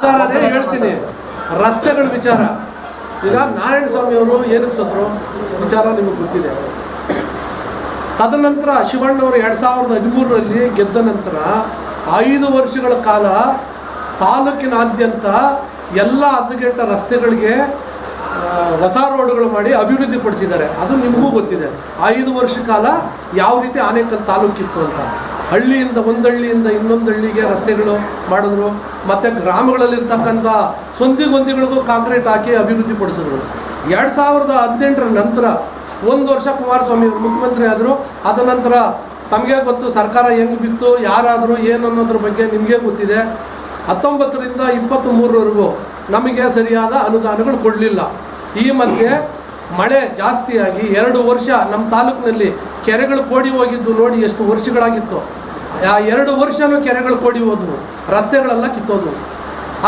ವಿಚಾರನೇ ಹೇಳ್ತೀನಿ. ರಸ್ತೆಗಳ ವಿಚಾರ ಈಗ ನಾರಾಯಣ ಸ್ವಾಮಿ ಅವರು ಏನಕ್ಕೆ ಸತ್ರು ವಿಚಾರ ನಿಮಗೆ ಗೊತ್ತಿದೆ. ತದನಂತರ ಶಿವಣ್ಣವರು 2013ರಲ್ಲಿ ಗೆದ್ದ ನಂತರ 5 ವರ್ಷಗಳ ಕಾಲ ತಾಲೂಕಿನಾದ್ಯಂತ ಎಲ್ಲ ಹದಗೆಟ್ಟ ರಸ್ತೆಗಳಿಗೆ ಹೊಸ ರೋಡ್ಗಳು ಮಾಡಿ ಅಭಿವೃದ್ಧಿ ಪಡಿಸಿದ್ದಾರೆ. ಅದು ನಿಮಗೂ ಗೊತ್ತಿದೆ. 5 ವರ್ಷ ಕಾಲ ಯಾವ ರೀತಿ ಆನೇಕಲ್ ತಾಲೂಕಿತ್ತು ಅಂತ. ಹಳ್ಳಿಯಿಂದ ಒಂದಹಳ್ಳಿಯಿಂದ ಇನ್ನೊಂದು ಹಳ್ಳಿಗೆ ರಸ್ತೆಗಳು ಮಾಡಿದ್ರು. ಮತ್ತು ಗ್ರಾಮಗಳಲ್ಲಿರ್ತಕ್ಕಂಥ ಸಂದಿಗೊಂದಿಗಳಿಗೂ ಕಾಂಕ್ರೀಟ್ ಹಾಕಿ ಅಭಿವೃದ್ಧಿ ಪಡಿಸಿದ್ರು. 2018ರ ನಂತರ 1 ವರ್ಷ ಕುಮಾರಸ್ವಾಮಿ ಅವರು ಮುಖ್ಯಮಂತ್ರಿ ಆದರು. ಅದ ನಂತರ ತಮಗೆ ಗೊತ್ತು ಸರ್ಕಾರ ಹೆಂಗೆ ಬಿತ್ತು, ಯಾರಾದರೂ ಏನು ಅನ್ನೋದ್ರ ಬಗ್ಗೆ ನಿಮಗೆ ಗೊತ್ತಿದೆ. 19ರಿಂದ 23ರವರೆಗೂ ನಮಗೆ ಸರಿಯಾದ ಅನುದಾನಗಳು ಕೊಡಲಿಲ್ಲ. ಈ ಮಧ್ಯೆ ಮಳೆ ಜಾಸ್ತಿಯಾಗಿ 2 ವರ್ಷ ನಮ್ಮ ತಾಲೂಕಿನಲ್ಲಿ ಕೆರೆಗಳು ಕೋಡಿ ಹೋಗಿದ್ದು ನೋಡಿ ಎಷ್ಟು ವರ್ಷಗಳಾಗಿತ್ತು. ಆ 2 ವರ್ಷನೂ ಕೆರೆಗಳು ಕೋಡಿ ಹೋದ್ವು, ರಸ್ತೆಗಳೆಲ್ಲ ಕಿತ್ತೋದ್ವು.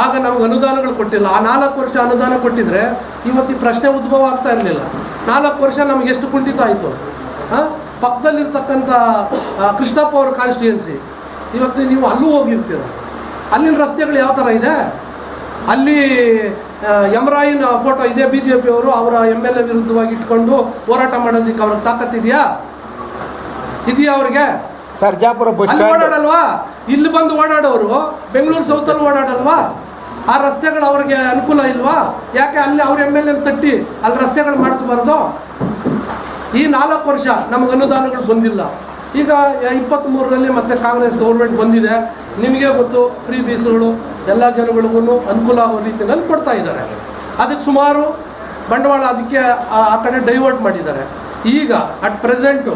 ಆಗ ನಮ್ಗೆ ಅನುದಾನಗಳು ಕೊಟ್ಟಿಲ್ಲ. ಆ 4 ವರ್ಷ ಅನುದಾನ ಕೊಟ್ಟಿದ್ರೆ ಇವತ್ತು ಈ ಪ್ರಶ್ನೆ ಉದ್ಭವ ಆಗ್ತಾ ಇರಲಿಲ್ಲ. 4 ವರ್ಷ ನಮ್ಗೆ ಎಷ್ಟು ಕುಂಠಿತ ಆಯಿತು. ಪಕ್ಕದಲ್ಲಿರ್ತಕ್ಕಂಥ ಕೃಷ್ಣಪ್ಪ ಅವ್ರ ಕಾನ್ಸ್ಟಿಟ್ಯೂನ್ಸಿ, ಇವತ್ತು ನೀವು ಅಲ್ಲೂ ಹೋಗಿರ್ತೀರ. ಅಲ್ಲಿನ ರಸ್ತೆಗಳು ಯಾವ ಥರ ಇದೆ. ಅಲ್ಲಿ ಯಮರಾಯಿನ ಫೋಟೋ ಇದೆ. BJP ಅವರು ಅವರ MLA ವಿರುದ್ಧವಾಗಿ ಇಟ್ಕೊಂಡು ಹೋರಾಟ ಮಾಡೋದಕ್ಕೆ ಅವ್ರಿಗೆ ತಾಕತ್ತಿದೆಯಾ? ಇದೆಯಾ ಅವ್ರಿಗೆ? ಸರ್ಜಾಪುರ ಬಸ್ ಸ್ಟ್ಯಾಂಡ್ ಓಡಾಡಲ್ವಾ? ಇಲ್ಲಿ ಬಂದು ಓಡಾಡೋರು ಬೆಂಗಳೂರು ಸೌತಲ್ಲಿ ಓಡಾಡಲ್ವಾ? ಆ ರಸ್ತೆಗಳು ಅವ್ರಿಗೆ ಅನುಕೂಲ ಇಲ್ವಾ? ಯಾಕೆ ಅಲ್ಲಿ ಅವ್ರ MLA ತಟ್ಟಿ ಅಲ್ಲಿ ರಸ್ತೆಗಳು ಮಾಡಿಸ್ಬಾರ್ದು? ಈ 4 ವರ್ಷ ನಮಗೆ ಅನುದಾನಗಳು ಬಂದಿಲ್ಲ. ಈಗ 23ರಲ್ಲಿ ಮತ್ತೆ ಕಾಂಗ್ರೆಸ್ ಗೌರ್ಮೆಂಟ್ ಬಂದಿದೆ. ನಿಮಗೆ ಗೊತ್ತು, ಫ್ರೀ ಬೀಸ್ಗಳು ಎಲ್ಲ ಜನಗಳಿಗೂ ಅನುಕೂಲ ಆಗೋ ರೀತಿಯಲ್ಲಿ ಕೊಡ್ತಾ ಇದ್ದಾರೆ. ಅದಕ್ಕೆ ಸುಮಾರು ಬಂಡವಾಳ ಅದಕ್ಕೆ ಆ ಕಡೆ ಡೈವರ್ಟ್ ಮಾಡಿದ್ದಾರೆ. ಈಗ ಅಟ್ ಪ್ರೆಸೆಂಟು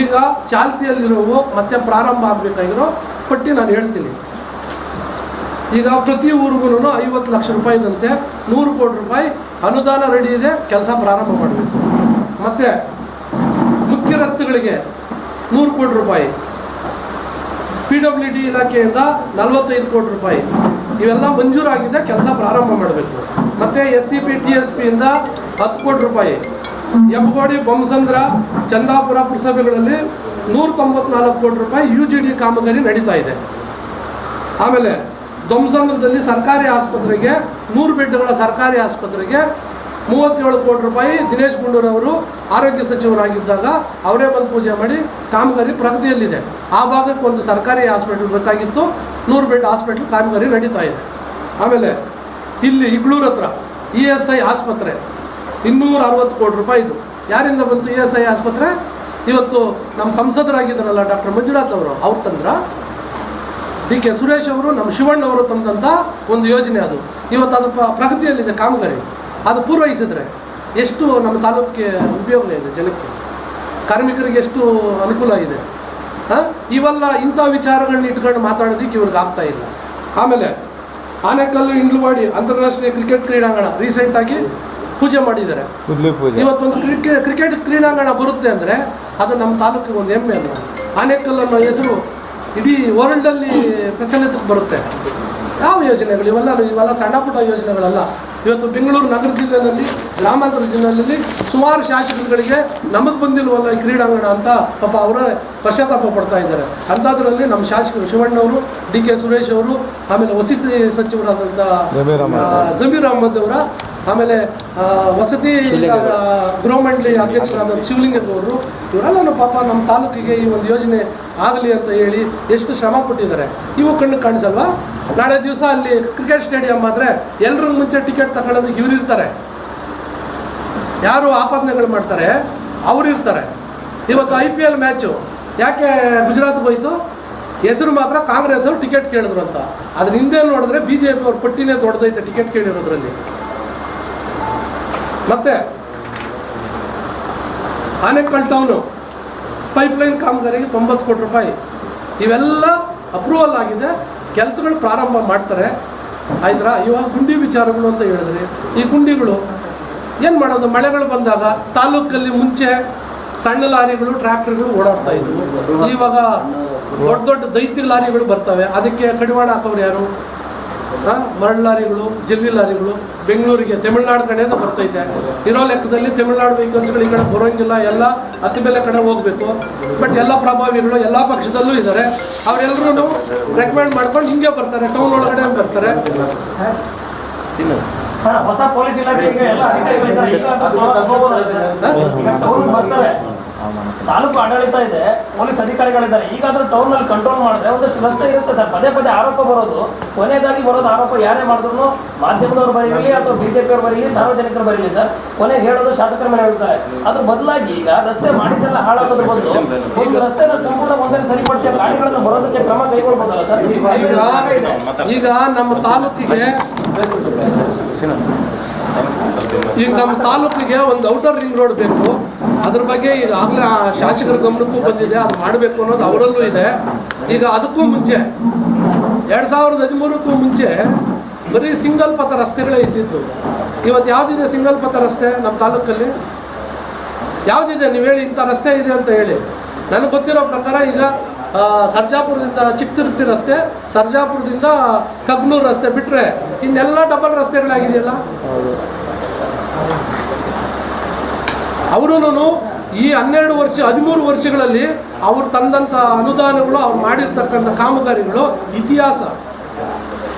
ಈಗ ಚಾಲ್ತಿಯಲ್ಲಿರೋವು ಮತ್ತೆ ಪ್ರಾರಂಭ ಆಗಬೇಕಾಗಿರೋ ಪಟ್ಟಿ ನಾನು ಹೇಳ್ತೀನಿ. ಈಗ ಪ್ರತಿ ಊರಿಗೂ 50 ಲಕ್ಷ ರೂಪಾಯಿದಂತೆ 100 ಕೋಟಿ ರೂಪಾಯಿ ಅನುದಾನ ರೆಡಿ ಇದೆ. ಕೆಲಸ ಪ್ರಾರಂಭ ಮಾಡಬೇಕು. ಮತ್ತು ಮುಖ್ಯ ರಸ್ತೆಗಳಿಗೆ 100 ಕೋಟಿ ರೂಪಾಯಿ, PWD ಇಲಾಖೆಯಿಂದ 45 ಕೋಟಿ ರೂಪಾಯಿ ಇವೆಲ್ಲ ಮಂಜೂರಾಗಿದೆ. ಕೆಲಸ ಪ್ರಾರಂಭ ಮಾಡಬೇಕು. ಮತ್ತು SCP TSP ಇಂದ 10 ಕೋಟಿ ರೂಪಾಯಿ, ಹೆಬ್ಬಗೋಡಿ, ಬೊಮ್ಮಸಂದ್ರ, ಚಂದಾಪುರ ಪುರಸಭೆಗಳಲ್ಲಿ 194 ಕೋಟಿ ರೂಪಾಯಿ UGD ಕಾಮಗಾರಿ ನಡೀತಾ ಇದೆ. ಆಮೇಲೆ ದೊಮ್ಮಸಂದ್ರದಲ್ಲಿ ಸರ್ಕಾರಿ ಆಸ್ಪತ್ರೆಗೆ 100 ಬೆಡ್ಗಳ ಸರ್ಕಾರಿ ಆಸ್ಪತ್ರೆಗೆ 37 ಕೋಟಿ ರೂಪಾಯಿ ದಿನೇಶ್ ಗುಂಡೂರವರು ಆರೋಗ್ಯ ಸಚಿವರಾಗಿದ್ದಾಗ ಅವರೇ ಬಂದು ಪೂಜೆ ಮಾಡಿ ಕಾಮಗಾರಿ ಪ್ರಗತಿಯಲ್ಲಿದೆ. ಆ ಭಾಗಕ್ಕೆ ಒಂದು ಸರ್ಕಾರಿ ಹಾಸ್ಪಿಟಲ್ ಬೇಕಾಗಿತ್ತು. 100 ಬೆಡ್ ಹಾಸ್ಪಿಟಲ್ ಕಾಮಗಾರಿ ನಡೀತಾ ಇದೆ. ಆಮೇಲೆ ಇಲ್ಲಿ ಇಗ್ಳೂರ್ ಹತ್ರ ESI ಆಸ್ಪತ್ರೆ 260 ಕೋಟಿ ರೂಪಾಯಿದು. ಯಾರಿಂದ ಬಂತು ESI ಆಸ್ಪತ್ರೆ? ಇವತ್ತು ನಮ್ಮ ಸಂಸದರಾಗಿದ್ದಾರಲ್ಲ ಡಾಕ್ಟರ್ ಮಂಜುನಾಥ್ ಅವರು, ಅವ್ರು ತಂದ್ರ. DK ಸುರೇಶ್ ಅವರು, ನಮ್ಮ ಶಿವಣ್ಣವರು ತಂದಂಥ ಒಂದು ಯೋಜನೆ ಅದು. ಇವತ್ತು ಅದು ಪ್ರಗತಿಯಲ್ಲಿದೆ ಕಾಮಗಾರಿ. ಅದು ಪೂರೈಸಿದ್ರೆ ಎಷ್ಟು ನಮ್ಮ ತಾಲೂಕಿಗೆ ಉಪಯೋಗ ಇದೆ, ಜನಕ್ಕೆ, ಕಾರ್ಮಿಕರಿಗೆ ಎಷ್ಟು ಅನುಕೂಲ ಇದೆ. ಇವೆಲ್ಲ ಇಂಥ ವಿಚಾರಗಳನ್ನ ಇಟ್ಕೊಂಡು ಮಾತಾಡೋದಕ್ಕೆ ಇವ್ರಿಗೆ ಆಗ್ತಾ ಇಲ್ಲ. ಆಮೇಲೆ ಆನೇಕಲ್ಲು ಇಂಡ್ಲವಾಡಿ ಅಂತಾರಾಷ್ಟ್ರೀಯ ಕ್ರಿಕೆಟ್ ಕ್ರೀಡಾಂಗಣ ರೀಸೆಂಟಾಗಿ ಪೂಜೆ ಮಾಡಿದ್ದಾರೆ. ಇವತ್ತೊಂದು ಕ್ರಿಕೆಟ್ ಕ್ರೀಡಾಂಗಣ ಬರುತ್ತೆ ಅಂದರೆ ಅದು ನಮ್ಮ ತಾಲೂಕಿಗೆ ಒಂದು ಹೆಮ್ಮೆ ಅಲ್ಲ. ಆನೇಕಲ್ ಅನ್ನೋ ಹೆಸರು ಇಡೀ ವರ್ಲ್ಡಲ್ಲಿ ಪ್ರಚಲಿತಕ್ಕೆ ಬರುತ್ತೆ. ಯಾವ ಯೋಜನೆಗಳು ಇವೆಲ್ಲ ಸಣ್ಣ ಪುಟ್ಟ ಯೋಜನೆಗಳಲ್ಲ. ಇವತ್ತು ಬೆಂಗಳೂರು ನಗರ ಜಿಲ್ಲೆಯಲ್ಲಿ, ಗ್ರಾಮಾಂತರ ಜಿಲ್ಲೆಯಲ್ಲಿ ಸುಮಾರು ಶಾಸಕರುಗಳಿಗೆ ನಮಗೆ ಬಂದಿಲ್ವಲ್ಲ ಈ ಕ್ರೀಡಾಂಗಣ ಅಂತ ಪಾಪ ಅವರೇ ಪಶ್ಚಾತ್ತಾಪ ಪಡ್ತಾ ಇದ್ದಾರೆ. ಅಂಥದ್ರಲ್ಲಿ ನಮ್ಮ ಶಾಸಕರು ಶಿವಣ್ಣವರು, DK ಸುರೇಶ್ ಅವರು, ಆಮೇಲೆ ವಸತಿ ಸಚಿವರಾದಂಥ ಜಮೀರ್ ಅಹಮದ್ ಅವರ, ಆಮೇಲೆ ವಸತಿ ಗೃಹ ಮಂಡಳಿ ಅಧ್ಯಕ್ಷರಾದ ಶಿವಲಿಂಗಪ್ಪವರು, ಇವರೆಲ್ಲ ಪಾಪ ನಮ್ಮ ತಾಲೂಕಿಗೆ ಈ ಒಂದು ಯೋಜನೆ ಆಗಲಿ ಅಂತ ಹೇಳಿ ಎಷ್ಟು ಶ್ರಮ ಪಟ್ಟಿದ್ದಾರೆ. ಇವು ಕಣ್ಣು ಕಾಣಿಸಲ್ವಾ? ನಾಳೆ ದಿವಸ ಅಲ್ಲಿ ಕ್ರಿಕೆಟ್ ಸ್ಟೇಡಿಯಂ ಆದರೆ ಎಲ್ಲರೂ ಮುಂಚೆ ಟಿಕೆಟ್ ತಗೊಳ್ಳೋದಕ್ಕೆ ಇವ್ರು ಇರ್ತಾರೆ. ಯಾರು ಆಪಾದನೆಗಳು ಮಾಡ್ತಾರೆ ಅವ್ರು ಇರ್ತಾರೆ. ಇವತ್ತು IPL ಮ್ಯಾಚು ಯಾಕೆ ಗುಜರಾತ್ಗೆ ಹೋಯ್ತು? ಹೆಸರು ಮಾತ್ರ ಕಾಂಗ್ರೆಸ್ ಅವರು ಟಿಕೆಟ್ ಕೇಳಿದ್ರು ಅಂತ. ಅದ್ರ ಹಿಂದೆ ನೋಡಿದ್ರೆ BJP ಅವ್ರ ಪಟ್ಟಿನೇ ದೊಡ್ಡದೈತೆ ಟಿಕೆಟ್ ಕೇಳಿರೋದ್ರಲ್ಲಿ. ಮತ್ತೆ ಆನೇಕಲ್ ಟೌನು ಪೈಪ್ಲೈನ್ ಕಾಮಗಾರಿಗೆ 90 ಕೋಟಿ ರೂಪಾಯಿ ಇವೆಲ್ಲ ಅಪ್ರೂವಲ್ ಆಗಿದೆ. ಕೆಲಸಗಳು ಪ್ರಾರಂಭ ಮಾಡ್ತಾರೆ. ಆಯ್ತಾ? ಇವಾಗ ಗುಂಡಿ ವಿಚಾರಗಳು ಅಂತ ಹೇಳಿದ್ರಿ. ಈ ಗುಂಡಿಗಳು ಏನು ಮಾಡೋದು? ಮಳೆಗಳು ಬಂದಾಗ ತಾಲೂಕಲ್ಲಿ ಮುಂಚೆ ಸಣ್ಣ ಲಾರಿಗಳು, ಟ್ರ್ಯಾಕ್ಟರ್ಗಳು ಓಡಾಡ್ತಾ ಇದ್ವು. ಇವಾಗ ದೊಡ್ಡ ದೊಡ್ಡ ದೈತ್ಯ ಲಾರಿಗಳು ಬರ್ತವೆ. ಅದಕ್ಕೆ ಕಡಿವಾಣ ಹಾಕೋರು ಯಾರು? ಮರಳು ಲಾರಿಗಳು, ಜಲ್ಲಿ ಲಾರಿಗಳು ಬೆಂಗಳೂರಿಗೆ ತಮಿಳ್ನಾಡು ಕಡೆಯಿಂದ ಬರ್ತೈತೆ. ಇರೋ ಲೆಕ್ಕದಲ್ಲಿ ತಮಿಳ್ನಾಡು ವೆಹಿಕಲ್ಸ್ಗಳು ಈ ಕಡೆ ಬರೋಂಗಿಲ್ಲ, ಎಲ್ಲ ಅತಿ ಬೆಲೆ ಕಡೆ ಹೋಗ್ಬೇಕು. ಬಟ್ ಎಲ್ಲ ಪ್ರಭಾವಿಗಳು ಎಲ್ಲ ಪಕ್ಷದಲ್ಲೂ ಇದ್ದಾರೆ. ಅವರೆಲ್ಲರೂ ರೆಕಮೆಂಡ್ ಮಾಡ್ಕೊಂಡು ಹಿಂಗೆ ಬರ್ತಾರೆ, ಟೌನ್ ಒಳಗಡೆ ಬರ್ತಾರೆ. ಹೊಸ ಪೊಲೀಸ್ ಇಲಾಖೆಗೆ ಎಲ್ಲ ಅಧಿಕಾರಿಗಳಿದ್ದಾರೆ. ತಾಲೂಕು ಆಡಳಿತ ಇದೆ, ಪೊಲೀಸ್ ಅಧಿಕಾರಿಗಳಿದ್ದಾರೆ. ಈಗಾದ್ರೂ ಟೌನ್ ನಲ್ಲಿ ಕಂಟ್ರೋಲ್ ಮಾಡಿದ್ರೆ ಒಂದಷ್ಟು ರಸ್ತೆ ಇರುತ್ತೆ ಸರ್. ಪದೇ ಪದೇ ಆರೋಪ ಬರೋದು, ಕೊನೆಯದಾಗಿ ಬರೋದು ಆರೋಪ ಯಾರೇ ಮಾಡಿದ್ರು ಮಾಧ್ಯಮದವ್ರು ಬರೀಲಿ ಅಥವಾ ಬಿಜೆಪಿ ಅವ್ರು ಬರೀಲಿ, ಸಾರ್ವಜನಿಕರು ಬರೀಲಿ ಸರ್, ಕೊನೆಗೆ ಹೇಳೋದು ಶಾಸಕರ ಮೇಲೆ ಹೇಳ್ತಾರೆ. ಅದ್ರ ಬದಲಾಗಿ ಈಗ ರಸ್ತೆ ಮಾಡಿದ್ದೆಲ್ಲ ಹಾಳಾಗೋದು ಬಂದು ಒಂದು ರಸ್ತೆನ ಸಂಪೂರ್ಣ ಒಂದ್ಸರಿ ಸರಿಪಡಿಸಿ ಗಾಡಿಗಳನ್ನು ಬರೋದಕ್ಕೆ ಕ್ರಮ ಕೈಗೊಳ್ಬೋದಲ್ಲ ಸರ್? ಈಗ ನಮ್ಮ ತಾಲೂಕಿಗೆ ಒಂದು ಔಟರ್ ರಿಂಗ್ ರೋಡ್ ಬೇಕು. ಅದ್ರ ಬಗ್ಗೆ ಈಗಾಗಲೇ ಶಾಸಕರ ಗಮನಕ್ಕೂ ಬಂದಿದೆ, ಅದು ಮಾಡಬೇಕು ಅನ್ನೋದು ಅವರಲ್ಲೂ ಇದೆ. ಈಗ ಅದಕ್ಕೂ ಮುಂಚೆ 2013ಕ್ಕೂ ಮುಂಚೆ ಬರೀ ಸಿಂಗಲ್ ಪಥ ರಸ್ತೆಗಳೇ ಇದ್ದಿದ್ದು. ಇವತ್ತು ಯಾವುದಿದೆ ಸಿಂಗಲ್ ಪಥ ರಸ್ತೆ ನಮ್ಮ ತಾಲೂಕಲ್ಲಿ? ಯಾವುದಿದೆ? ನೀವು ಹೇಳಿ, ಇಂಥ ರಸ್ತೆ ಇದೆ ಅಂತ ಹೇಳಿ. ನನಗೆ ಗೊತ್ತಿರೋ ಪ್ರಕಾರ ಈಗ ಸರ್ಜಾಪುರದಿಂದ ಚಿಕ್ಕತಿರುಪತಿ ರಸ್ತೆ, ಸರ್ಜಾಪುರದಿಂದ ಕಗ್ನೂರು ರಸ್ತೆ ಬಿಟ್ಟರೆ ಇನ್ನೆಲ್ಲ ಡಬಲ್ ರಸ್ತೆಗಳಾಗಿದೆಯಲ್ಲ. ಅವರು ಈ 13 ವರ್ಷಗಳಲ್ಲಿ ಅವ್ರು ತಂದಂಥ ಅನುದಾನಗಳು, ಅವ್ರು ಮಾಡಿರ್ತಕ್ಕಂಥ ಕಾಮಗಾರಿಗಳು ಇತಿಹಾಸ.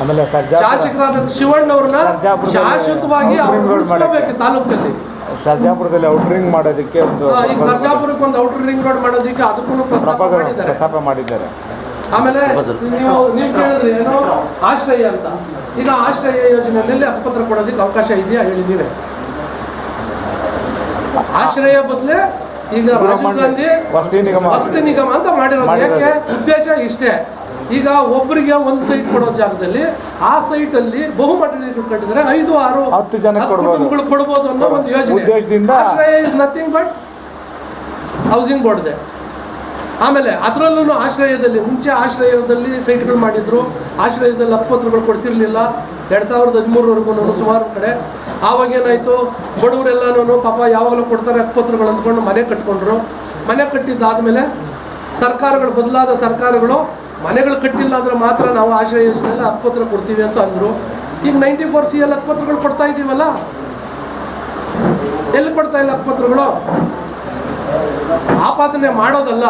ಆಮೇಲೆ ಶಾಸಕರಾದ ಶಿವಣ್ಣವ್ರನ್ನ ಶಾಶ್ವತವಾಗಿ ಉಳಿಸ್ಕೋಬೇಕು ತಾಲೂಕಲ್ಲಿ. ಸರ್ಜಾಪುರದಲ್ಲಿ ಔಟ್ರಿಂಗ್ ಮಾಡೋದಕ್ಕೆ ಈಗ ಸರ್ಜಾಪುರಕ್ಕೆ ಒಂದು ಔಟರ್ ರಿಂಗ್ ರೋಡ್ ಮಾಡೋದಕ್ಕೆ ಅದಕ್ಕೂ ಪ್ರಸ್ತಾಪ ಮಾಡಿದ್ದಾರೆ. ಆಮೇಲೆ ನೀವು ಕೇಳಿದ್ರಿ ಏನೋ ಆಶ್ರಯ ಅಂತ. ಈಗ ಆಶ್ರಯ ಯೋಜನೆಯಲ್ಲಿ ಹಕ್ಕುಪತ್ರ ಕೊಡೋದಕ್ಕೆ ಅವಕಾಶ ಇದೆಯಾ ಹೇಳಿ ನೀವೇ? ಆಶ್ರಯ ಬದಲೇ ಈಗ ರಾಜೀವ್ ಗಾಂಧಿ ವಸತಿ ನಿಗಮ ಅಂತ ಮಾಡಿರೋದು. ಯಾಕೆ? ಉದ್ದೇಶ ಇಷ್ಟೇ. ಈಗ ಒಬ್ಬರಿಗೆ ಒಂದು ಸೈಟ್ ಕೊಡೋ ಜಾಗದಲ್ಲಿ ಆ ಸೈಟ್ ಅಲ್ಲಿ ಬಹುಮಹಡಿಗಳು ಕಟ್ಟಿದ್ರೆ 5-6 ಜನಗಳು ಕೊಡ್ಬೋದು ಅನ್ನೋ ಒಂದು ಯೋಜನೆ. ಆಶ್ರಯ is nothing but housing board. ಆಮೇಲೆ ಅದರಲ್ಲೂ ಆಶ್ರಯದಲ್ಲಿ ಮುಂಚೆ ಆಶ್ರಯದಲ್ಲಿ ಸೈಟ್ಗಳು ಮಾಡಿದ್ರು, ಆಶ್ರಯದಲ್ಲಿ ಹಕ್ಕುಪತ್ರಗಳು ಕೊಡ್ತಿರ್ಲಿಲ್ಲ 2013ವರೆಗೂ ಸುಮಾರು ಕಡೆ. ಆವಾಗ ಏನಾಯ್ತು, ಬಡವರೆಲ್ಲನೂ ಪಾಪ ಯಾವಾಗಲೂ ಕೊಡ್ತಾರೆ ಹಕ್ಕುಪತ್ರಗಳು ಅಂದ್ಕೊಂಡು ಮನೆ ಕಟ್ಕೊಂಡ್ರು. ಮನೆ ಕಟ್ಟಿದ್ದಾದ್ಮೇಲೆ ಸರ್ಕಾರಗಳು, ಬದಲಾದ ಸರ್ಕಾರಗಳು ಮನೆಗಳು ಕಟ್ಟಿಲ್ಲ ಅಂದ್ರೆ ಮಾತ್ರ ನಾವು ಆಶ್ರಯ ಯೋಜನೆಯಲ್ಲಿ ಹಕ್ಕುಪತ್ರ ಕೊಡ್ತೀವಿ ಅಂತ ಅಂದರು. ಈಗ 94CL ಹಕ್ಕುಪತ್ರಗಳು ಕೊಡ್ತಾ ಇದ್ದೀವಲ್ಲ, ಎಲ್ಲಿ ಕೊಡ್ತಾ ಇಲ್ಲ ಹಕ್ಕುಪತ್ರಗಳು? ಆಪಾದನೆ ಮಾಡೋದಲ್ಲ,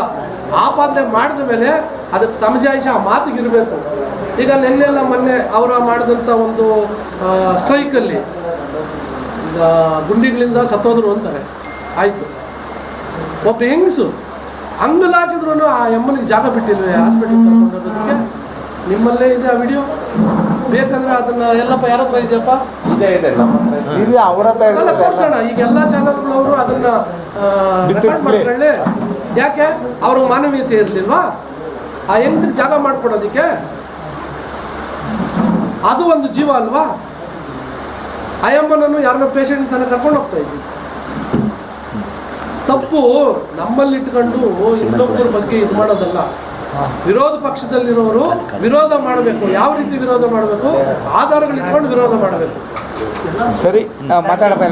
ಆಪಾದನೆ ಮಾಡಿದ ಮೇಲೆ ಅದಕ್ಕೆ ಸಮಜಾಯಿಷಿ ಆ ಮಾತಿಗಿರಬೇಕು. ಈಗ ನಿನ್ನೆಲ್ಲ ಮೊನ್ನೆ ಅವರ ಮಾಡಿದಂಥ ಒಂದು ಸ್ಟ್ರೈಕಲ್ಲಿ ಈಗ ಗುಂಡಿಗಳಿಂದ ಸತ್ತೋದ್ರು ಅಂತಾರೆ. ಆಯಿತು, ಒಬ್ಬ ಹೆಂಗಸು ಅಂಗಲಾಚಿದ್ರು ಆ ಎಮ್ಮನಿಗೆ ಜಾಗ ಬಿಟ್ಟಿಲ್ವೇ ಹಾಸ್ಪಿಟಲ್ ಕರ್ಕೊಂಡೋಗೋದಕ್ಕೆ? ನಿಮ್ಮಲ್ಲೇ ಇದೆ ಆ ವಿಡಿಯೋ, ಬೇಕಂದ್ರೆ ಅದನ್ನ ಎಲ್ಲಪ್ಪ ಯಾರ ಹತ್ರ ಇದೆಯಪ್ಪ? ಇದೆ ಅವರ ತೋರಿಸೋಣ. ಈಗ ಎಲ್ಲ ಚಾನಲ್ಗಳವರು ಅದನ್ನ ಮಾಡ್ಕೊಳ್ಳಿ. ಯಾಕೆ? ಅವ್ರಿಗೆ ಮಾನವೀಯತೆ ಇರಲಿಲ್ವಾ ಆ ಹೆಂಗಸಿಗೆ ಜಾಗ ಮಾಡ್ಕೊಡೋದಿಕ್ಕೆ? ಅದು ಒಂದು ಜೀವ ಅಲ್ವಾ? ಆ ಎಮ್ಮನನ್ನು ಯಾರನ್ನ ಪೇಷಂಟ್ ತನಕ ಕರ್ಕೊಂಡು ಹೋಗ್ತಾ ಇದ್ವಿ. ತಪ್ಪು ನಮ್ಮಲ್ಲಿ ಇಟ್ಕೊಂಡು ಇನ್ನೊಬ್ಬರ ಬಗ್ಗೆ ಇದು ಮಾಡೋದಲ್ಲ. ವಿರೋಧ ಪಕ್ಷದಲ್ಲಿರೋರು ವಿರೋಧ ಮಾಡಬೇಕು. ಯಾವ ರೀತಿ ವಿರೋಧ ಮಾಡಬೇಕು? ಆಧಾರಗಳು ಇಟ್ಕೊಂಡು ವಿರೋಧ ಮಾಡಬೇಕು. ಸರಿ, ಮಾತಾಡಪ್ಪ.